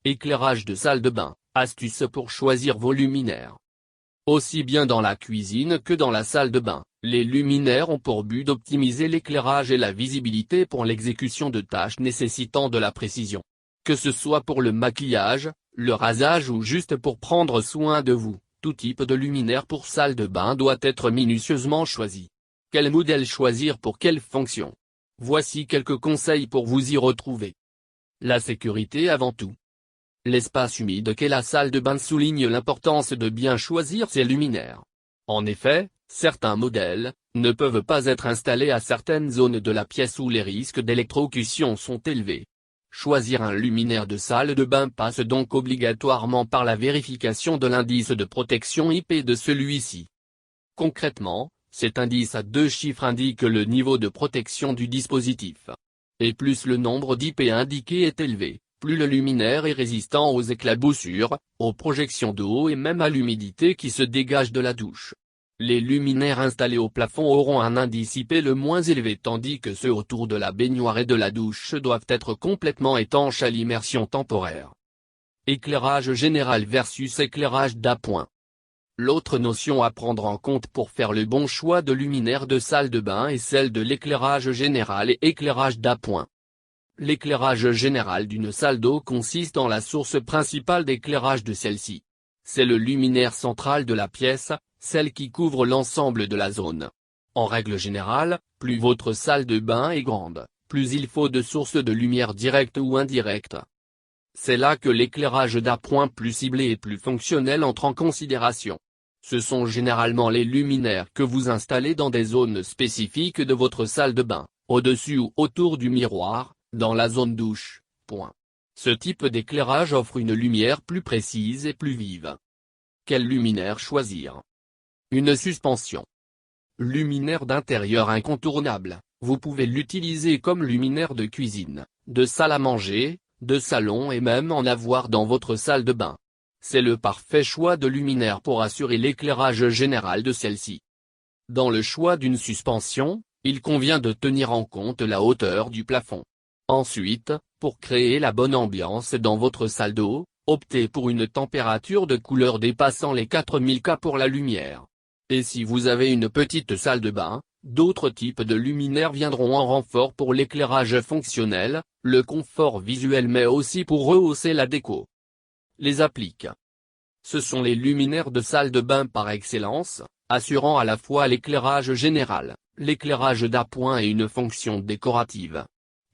Éclairage de salle de bain, astuce pour choisir vos luminaires. Aussi bien dans la cuisine que dans la salle de bain, les luminaires ont pour but d'optimiser l'éclairage et la visibilité pour l'exécution de tâches nécessitant de la précision. Que ce soit pour le maquillage, le rasage ou juste pour prendre soin de vous, tout type de luminaire pour salle de bain doit être minutieusement choisi. Quel modèle choisir pour quelle fonction? Voici quelques conseils pour vous y retrouver. La sécurité avant tout. L'espace humide qu'est la salle de bain souligne l'importance de bien choisir ses luminaires. En effet, certains modèles ne peuvent pas être installés à certaines zones de la pièce où les risques d'électrocution sont élevés. Choisir un luminaire de salle de bain passe donc obligatoirement par la vérification de l'indice de protection IP de celui-ci. Concrètement, cet indice à 2 chiffres indique le niveau de protection du dispositif. Et plus le nombre d'IP indiqué est élevé, plus le luminaire est résistant aux éclaboussures, aux projections d'eau et même à l'humidité qui se dégage de la douche. Les luminaires installés au plafond auront un indice IP le moins élevé tandis que ceux autour de la baignoire et de la douche doivent être complètement étanches à l'immersion temporaire. Éclairage général versus éclairage d'appoint. L'autre notion à prendre en compte pour faire le bon choix de luminaire de salle de bain est celle de l'éclairage général et éclairage d'appoint. L'éclairage général d'une salle d'eau consiste en la source principale d'éclairage de celle-ci. C'est le luminaire central de la pièce, celle qui couvre l'ensemble de la zone. En règle générale, plus votre salle de bain est grande, plus il faut de sources de lumière directes ou indirectes. C'est là que l'éclairage d'appoint plus ciblé et plus fonctionnel entre en considération. Ce sont généralement les luminaires que vous installez dans des zones spécifiques de votre salle de bain, au-dessus ou autour du miroir, dans la zone douche. Ce type d'éclairage offre une lumière plus précise et plus vive. Quel luminaire choisir? Une suspension. Luminaire d'intérieur incontournable, vous pouvez l'utiliser comme luminaire de cuisine, de salle à manger, de salon et même en avoir dans votre salle de bain. C'est le parfait choix de luminaire pour assurer l'éclairage général de celle-ci. Dans le choix d'une suspension, il convient de tenir en compte la hauteur du plafond. Ensuite, pour créer la bonne ambiance dans votre salle d'eau, optez pour une température de couleur dépassant les 4000 K pour la lumière. Et si vous avez une petite salle de bain, d'autres types de luminaires viendront en renfort pour l'éclairage fonctionnel, le confort visuel mais aussi pour rehausser la déco. Les appliques. Ce sont les luminaires de salle de bain par excellence, assurant à la fois l'éclairage général, l'éclairage d'appoint et une fonction décorative.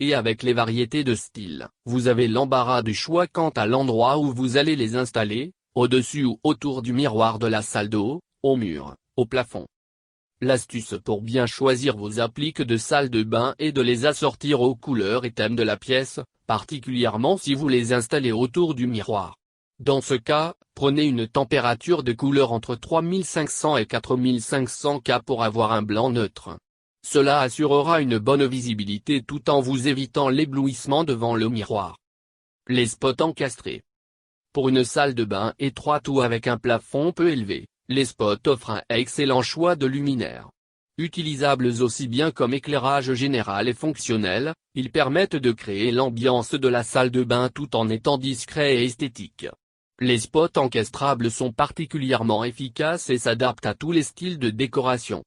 Et avec les variétés de styles, vous avez l'embarras du choix quant à l'endroit où vous allez les installer, au-dessus ou autour du miroir de la salle d'eau, au mur, au plafond. L'astuce pour bien choisir vos appliques de salle de bain est de les assortir aux couleurs et thèmes de la pièce, particulièrement si vous les installez autour du miroir. Dans ce cas, prenez une température de couleur entre 3500 et 4500 K pour avoir un blanc neutre. Cela assurera une bonne visibilité tout en vous évitant l'éblouissement devant le miroir. Les spots encastrés. Pour une salle de bain étroite ou avec un plafond peu élevé, les spots offrent un excellent choix de luminaires. Utilisables aussi bien comme éclairage général et fonctionnel, ils permettent de créer l'ambiance de la salle de bain tout en étant discrets et esthétiques. Les spots encastrables sont particulièrement efficaces et s'adaptent à tous les styles de décoration.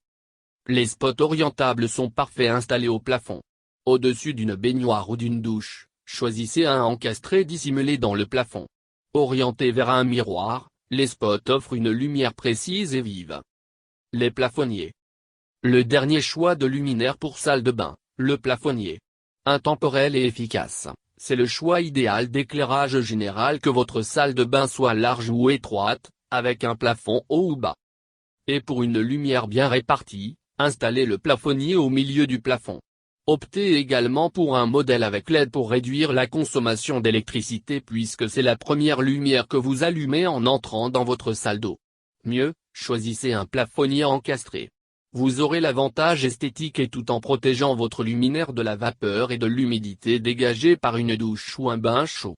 Les spots orientables sont parfaits installés au plafond. Au-dessus d'une baignoire ou d'une douche, choisissez un encastré dissimulé dans le plafond. Orienté vers un miroir, les spots offrent une lumière précise et vive. Les plafonniers. Le dernier choix de luminaire pour salle de bain, le plafonnier. Intemporel et efficace, c'est le choix idéal d'éclairage général que votre salle de bain soit large ou étroite, avec un plafond haut ou bas. Et pour une lumière bien répartie, installez le plafonnier au milieu du plafond. Optez également pour un modèle avec LED pour réduire la consommation d'électricité puisque c'est la première lumière que vous allumez en entrant dans votre salle d'eau. Mieux, choisissez un plafonnier encastré. Vous aurez l'avantage esthétique et tout en protégeant votre luminaire de la vapeur et de l'humidité dégagée par une douche ou un bain chaud.